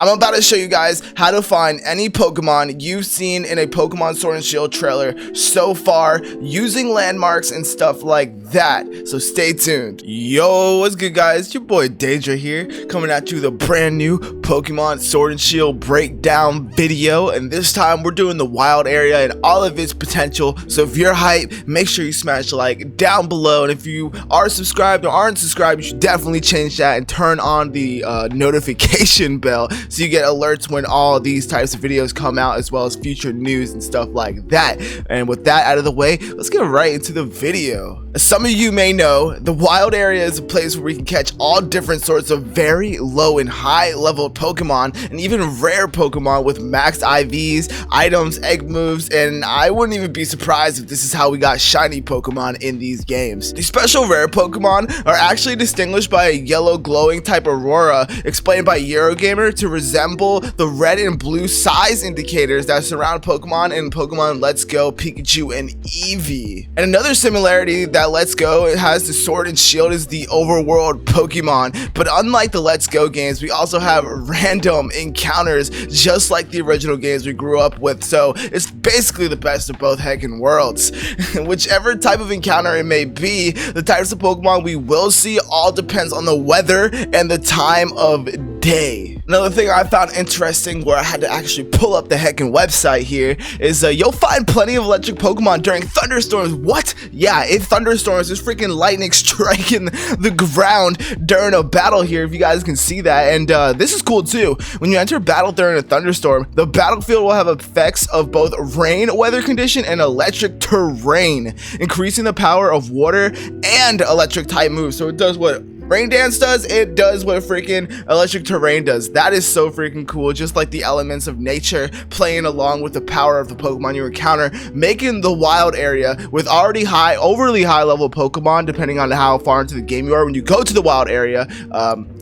I'm about to show you guys how to find any Pokemon you've seen in a Pokemon Sword and Shield trailer so far using landmarks and stuff like that. So stay tuned. Yo, what's good guys? It's your boy Daedra here, coming at you with a brand new Pokemon Sword and Shield breakdown video. And this time we're doing the wild area and all of its potential. So if you're hyped, make sure you smash like down below. And if you are subscribed or aren't subscribed, you should definitely change that and turn on the notification bell, so you get alerts when all these types of videos come out, as well as future news and stuff like that. And with that out of the way, let's get right into the video. As some of you may know, the wild area is a place where we can catch all different sorts of very low and high level Pokemon, and even rare Pokemon with maxed IVs, items, egg moves, and I wouldn't even be surprised if this is how we got shiny Pokemon in these games. These special rare Pokemon are actually distinguished by a yellow glowing type aurora, explained by Eurogamer to resemble the red and blue size indicators that surround Pokemon in Pokemon Let's Go, Pikachu, and Eevee. And another similarity that Let's Go has to Sword and Shield is the overworld Pokemon, but unlike the Let's Go games, we also have random encounters just like the original games we grew up with, so it's basically the best of both heckin' worlds. Whichever type of encounter it may be, the types of Pokemon we will see all depends on the weather and the time of day. Another thing I found interesting, where I had to actually pull up the heckin' website here, is you'll find plenty of electric Pokemon during thunderstorms. What? Yeah, it thunderstorms. There's freaking lightning striking the ground during a battle here, if you guys can see that. And this is cool too. When you enter battle during a thunderstorm, the battlefield will have effects of both rain weather condition and electric terrain, increasing the power of water and electric type moves. So it does what Rain Dance does, it does what freaking electric terrain does. That is so freaking cool, just like the elements of nature playing along with the power of the Pokemon you encounter, making the wild area with already overly high level Pokemon, depending on how far into the game you are when you go to the wild area,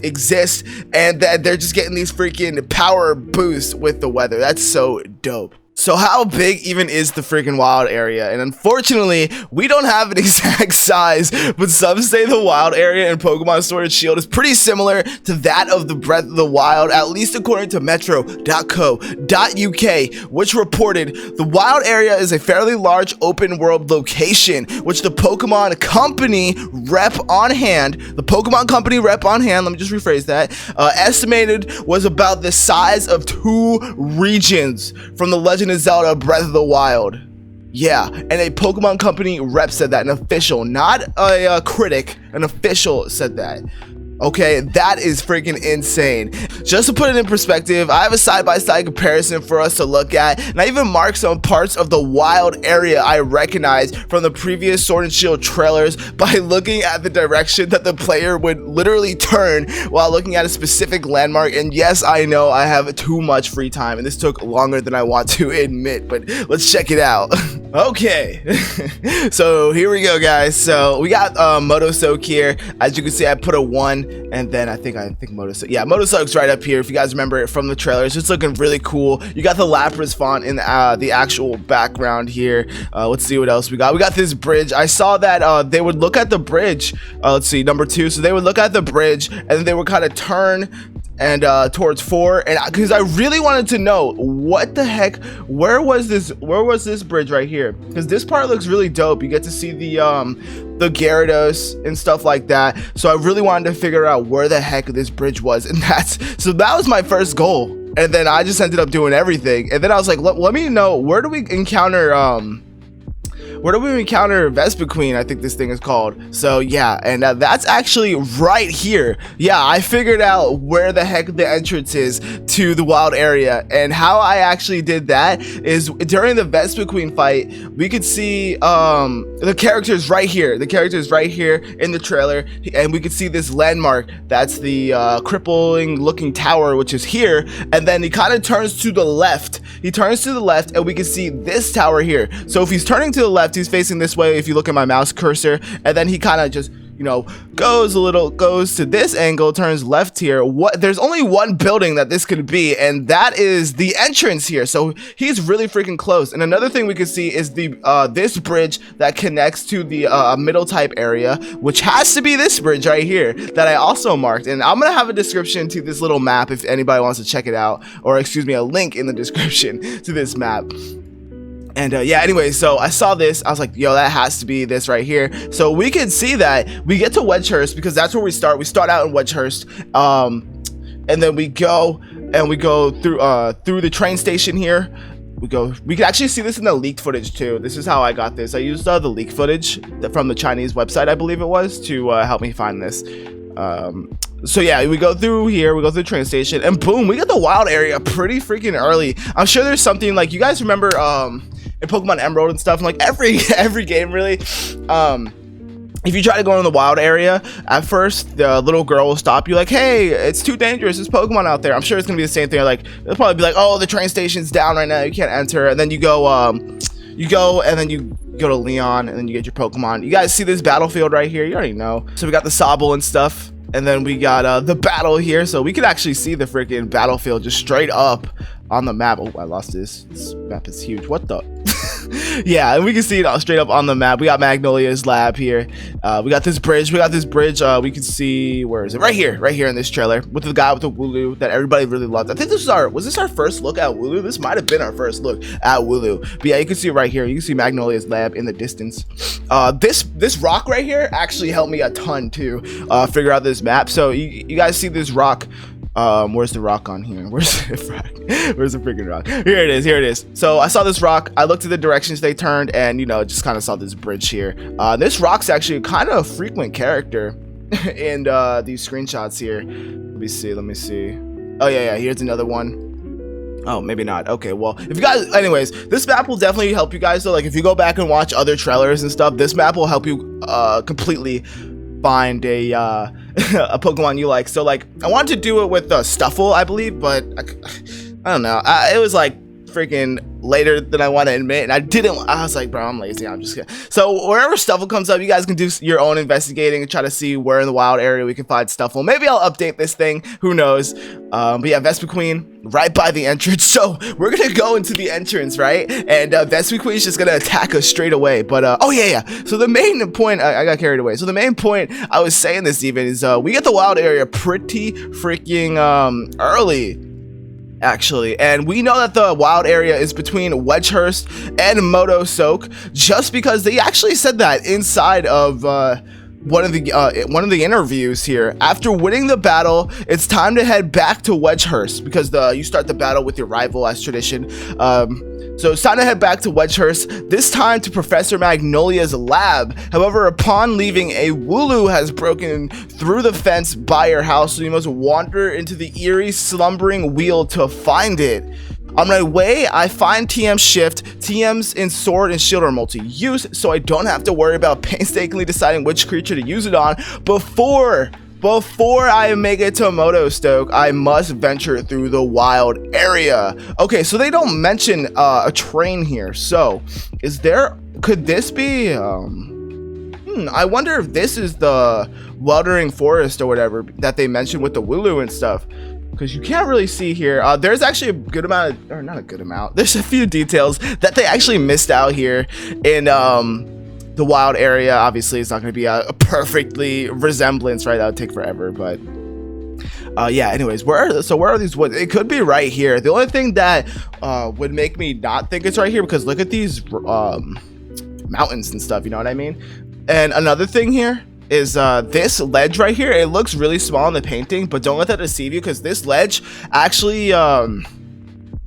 exist, and that they're just getting these freaking power boosts with the weather. That's so dope. So how big even is the freaking wild area? And unfortunately, we don't have an exact size, but some say the wild area in Pokemon Sword and Shield is pretty similar to that of the Breath of the Wild, at least according to metro.co.uk, which reported the wild area is a fairly large open world location, which the Pokemon Company rep on hand, let me just rephrase that, estimated was about the size of 2 regions from the Legend of Zelda Breath of the Wild. Yeah, and a Pokemon Company rep said that, an official, not a critic, an official said that. Okay, that is freaking insane. Just to put it in perspective, I have a side-by-side comparison for us to look at, and I even marked some parts of the wild area I recognized from the previous Sword and Shield trailers by looking at the direction that the player would literally turn while looking at a specific landmark. And yes, I know I have too much free time, and this took longer than I want to admit, but let's check it out. Okay, so here we go, guys. So we got Motostoke here. As you can see, I put a 1. And then I think Motostoke, yeah, Motostoke's right up here. If you guys remember it from the trailers, it's looking really cool. You got the Lapras font in the actual background here. Let's see what else we got. We got this bridge. I saw that they would look at the bridge. Let's see, number 2. So they would look at the bridge and then they would kind of turn and towards 4, and because I really wanted to know what the heck, where was this bridge right here, because this part looks really dope. You get to see the Gyarados and stuff like that, so I really wanted to figure out where the heck this bridge was, and that was my first goal. And then I just ended up doing everything, and then I was like, let me know, where do we encounter Vespiqueen, I think this thing is called. So yeah, and that's actually right here. Yeah, I figured out where the heck the entrance is to the wild area, and how I actually did that is during the Vespiqueen fight, we could see the characters right here in the trailer, and we could see this landmark. That's the crippling looking tower, which is here, and then he kind of turns to the left. And we can see this tower here. So if he's turning to the left, he's facing this way if you look at my mouse cursor, and then he kind of just you know, goes to this angle, turns left here. There's only one building that this could be, and that is the entrance here. So he's really freaking close. And another thing we can see is the this bridge that connects to the middle type area, which has to be this bridge right here that I also marked. And I'm gonna have a description to this little map if anybody wants to check it out, or excuse me, a link in the description to this map. And yeah, anyway, so I saw this, I was like, yo, that has to be this right here. So we can see that we get to Wedgehurst because that's where we start. We start out in Wedgehurst, and then we go through the train station here. We can actually see this in the leaked footage too. This is how I got this. I used the leaked footage from the Chinese website, I believe it was, to help me find this. So yeah, we go through here, we go through the train station, and boom, we get the wild area pretty freaking early. I'm sure there's something like, you guys remember in Pokemon Emerald and stuff, like every game really, if you try to go in the wild area, at first the little girl will stop you like, hey, it's too dangerous, there's Pokemon out there. I'm sure it's gonna be the same thing, like they'll probably be like, oh, the train station's down right now, you can't enter. And then you go and then you go to Leon, and then you get your Pokemon. You guys see this battlefield right here? You already know. So we got the Sobble and stuff, and then we got the battle here, so we can actually see the freaking battlefield just straight up on the map. Oh, I lost this. This map is huge. What the? Yeah, and we can see it all straight up on the map. We got Magnolia's lab here. We got this bridge. We can see, where is it? Right here in this trailer with the guy with the Wooloo that everybody really loved. I think this was this our first look at Wooloo? This might have been our first look at Wooloo. But yeah, you can see it right here. You can see Magnolia's lab in the distance. This rock right here actually helped me a ton to figure out this map. So you guys see this rock. Where's the rock on here? Where's the freaking rock? Here it is. So I saw this rock, I looked at the directions they turned, and you know, just kind of saw this bridge here. This rock's actually kind of a frequent character in these screenshots here. Let me see. Oh yeah, here's another one. Oh, maybe not. Okay, well, if you guys, anyways, this map will definitely help you guys though. Like if you go back and watch other trailers and stuff, this map will help you completely find a Pokemon you like. So like I wanted to do it with Stuffle, I believe, but I don't know, it was like freaking later than I want to admit, and I was like, bro, I'm lazy, I'm just kidding. So wherever Stuffle comes up, you guys can do your own investigating and try to see where in the wild area we can find Stuffle. Maybe I'll update this thing, who knows. But yeah, Vespiqueen right by the entrance. So we're gonna go into the entrance, right? And Vespiqueen is just gonna attack us straight away. But oh yeah, so the main point, I got carried away. So the main point I was saying this even is we get the wild area pretty freaking early, actually, and we know that the wild area is between Wedgehurst and Motostoke, just because they actually said that inside of one of the interviews here. After winning the battle, it's time to head back to Wedgehurst, because you start the battle with your rival as tradition. So it's time to head back to Wedgehurst, this time to Professor Magnolia's lab. However, upon leaving, a Wooloo has broken through the fence by your house, so you must wander into the eerie slumbering wheel to find it. On my way, I find TM Shift. TMs in Sword and Shield are multi-use, so I don't have to worry about painstakingly deciding which creature to use it on. Before I make it to Motostoke, I must venture through the wild area. Okay, so they don't mention a train here. So, could this be, I wonder if this is the Weldering Forest or whatever that they mentioned with the Wooloo and stuff. Because you can't really see here. There's actually a good amount of, or not a good amount, there's a few details that they actually missed out here in the wild area. Obviously it's not going to be a perfectly resemblance, right? That would take forever, but yeah, anyways, where are these woods? It could be right here. The only thing that would make me not think it's right here, because look at these mountains and stuff, you know what I mean? And another thing here is this ledge right here. It looks really small in the painting, but don't let that deceive you, because this ledge actually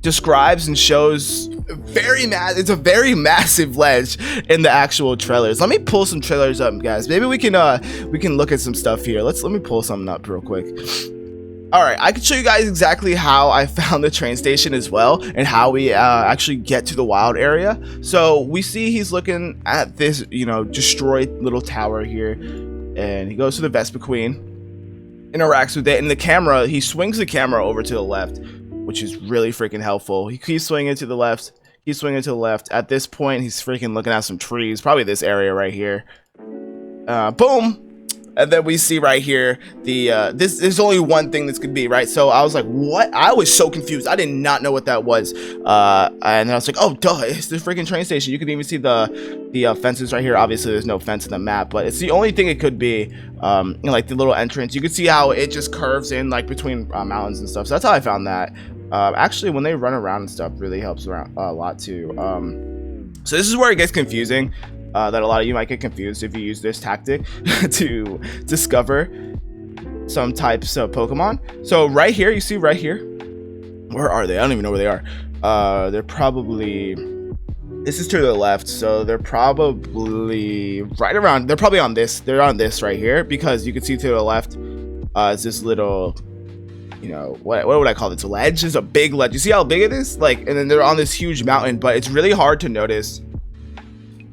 describes and shows it's a very massive ledge in the actual trailers. Let me pull some trailers up, guys. Maybe we can look at some stuff here. Let me pull something up real quick. All right, I can show you guys exactly how I found the train station as well, and how we actually get to the wild area. So we see he's looking at this, you know, destroyed little tower here, and he goes to the Vespiqueen, interacts with it, and the camera, he swings the camera over to the left, which is really freaking helpful. He keeps swinging to the left. He's swinging to the left. At this point, he's freaking looking at some trees, probably this area right here. Boom. And then we see right here the there's only one thing this could be, right? So I was like, what? I was so confused. I did not know what that was. And then I was like, oh duh, it's the freaking train station. You can even see the fences right here. Obviously there's no fence in the map, but it's the only thing it could be. You know, like the little entrance. You can see how it just curves in like between mountains and stuff. So that's how I found that. Actually, when they run around and stuff, really helps around a lot too. So this is where it gets confusing. That a lot of you might get confused if you use this tactic to discover some types of Pokemon. So right here, you see right here, where are they? I don't even know where they are. They're probably, this is to the left, so they're probably right around, they're probably on this, they're on this right here, because you can see to the left is this little, you know, what would I call this? Ledge? It's a big ledge. You see how big it is? Like, and then they're on this huge mountain, but it's really hard to notice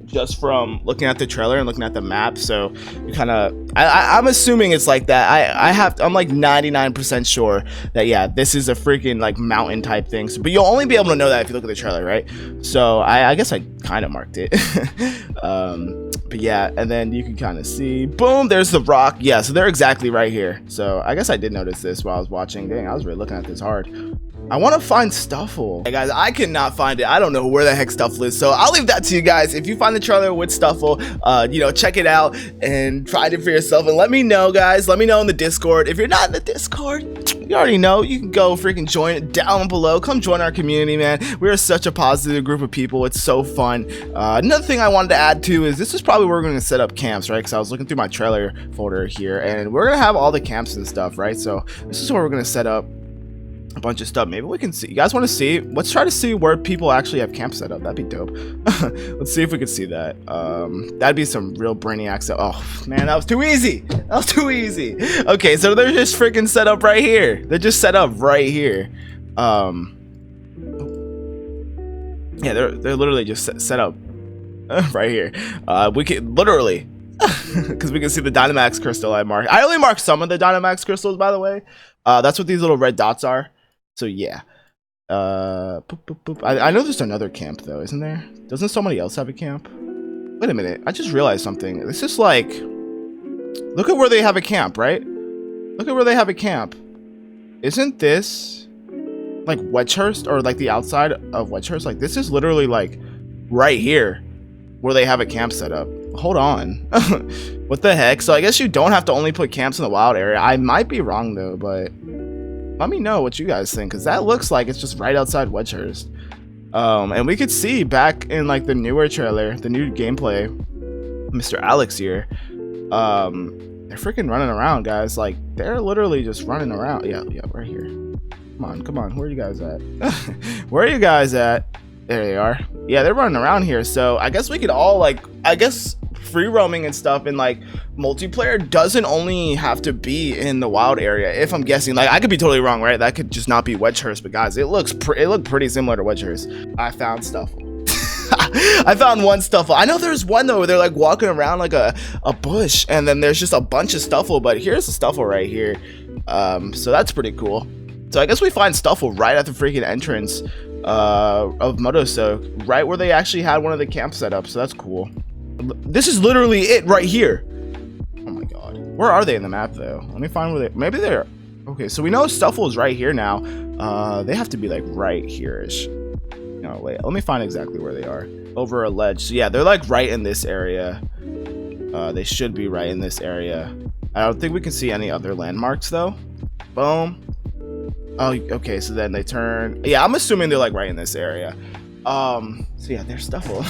just from looking at the trailer and looking at the map. So you kind of, I'm assuming it's like that. I'm like 99% sure that, yeah, this is a freaking like mountain type thing. So, but you'll only be able to know that if you look at the trailer, right? So I guess I kind of marked it. But yeah, and then you can kind of see, boom, there's the rock. Yeah, so they're exactly right here. So I guess I did notice this while I was watching. Dang, I was really looking at this hard. I want to find Stuffle. Hey guys, I cannot find it. I don't know where the heck Stuffle is, so I'll leave that to you guys. If you find the trailer with Stuffle, you know, check it out and find it for yourself, and let me know, guys. Let me know in the Discord. If you're not in the Discord, you already know, you can go freaking join it down below. Come join our community, man. We are such a positive group of people. It's so fun. Another thing I wanted to add too is this is probably where we're going to set up camps, right? Because I was looking through my trailer folder here, and we're going to have all the camps and stuff, right? So this is where we're going to set up a bunch of stuff. Maybe we can see, you guys want to see, let's try to see where people actually have camp set up. That'd be dope. Let's see if we could see that. That'd be some real brainiac stuff. Oh man, that was too easy. That was too easy. Okay, so they're just freaking set up right here. They're just set up right here. Yeah, they're literally just set up right here. We can literally, because we can see the Dynamax crystal I marked. I only marked some of the Dynamax crystals, by the way. That's what these little red dots are. So yeah, boop, boop, boop. I know there's another camp though, isn't there? Doesn't somebody else have a camp? Wait a minute, I just realized something. This is like, look at where they have a camp, right? Look at where they have a camp. Isn't this like Wedgehurst, or like the outside of Wedgehurst? Like this is literally like right here where they have a camp set up. Hold on. What the heck? So I guess you don't have to only put camps in the wild area. I might be wrong though, but let me know what you guys think, because that looks like it's just right outside Wedgehurst. And we could see back in like the newer trailer, the new gameplay, Mr. Alex here, they're freaking running around, guys. Like they're literally just running around. Yeah, right here. Come on, where are you guys at? Where are you guys at? There they are. Yeah, they're running around here. So I guess we could all like, I guess free roaming and stuff in like multiplayer doesn't only have to be in the wild area. If I'm guessing, like I could be totally wrong, right? That could just not be Wedgehurst, but guys, it looked pretty similar to Wedgehurst. I found Stuffle. I found one Stuffle. I know there's one though where they're like walking around like a bush, and then there's just a bunch of Stuffle, but here's a Stuffle right here. So that's pretty cool. So I guess we find Stuffle right at the freaking entrance of Motostoke, right where they actually had one of the camps set up. So that's cool. This is literally it right here. Oh my god, where are they in the map though? Let me find where they, maybe they're, okay, so we know Stuffle is right here now. They have to be like right here-ish. No, wait, let me find exactly where they are. Over a ledge. So yeah, they're like right in this area. They should be right in this area. I don't think we can see any other landmarks though. Boom. Oh, okay, so then they turn. Yeah, I'm assuming they're like right in this area. So yeah, there's Stuffle.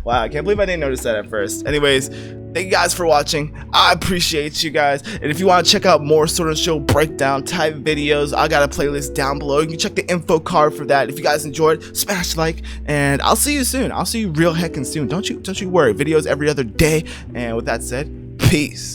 Wow, I can't believe I didn't notice that at first. Anyways, thank you guys for watching. I appreciate you guys. And if you want to check out more Sword and Shield breakdown type videos, I got a playlist down below. You can check the info card for that. If you guys enjoyed, smash like, and I'll see you soon. I'll see you real heckin' soon. Don't you worry. Videos every other day. And with that said, peace.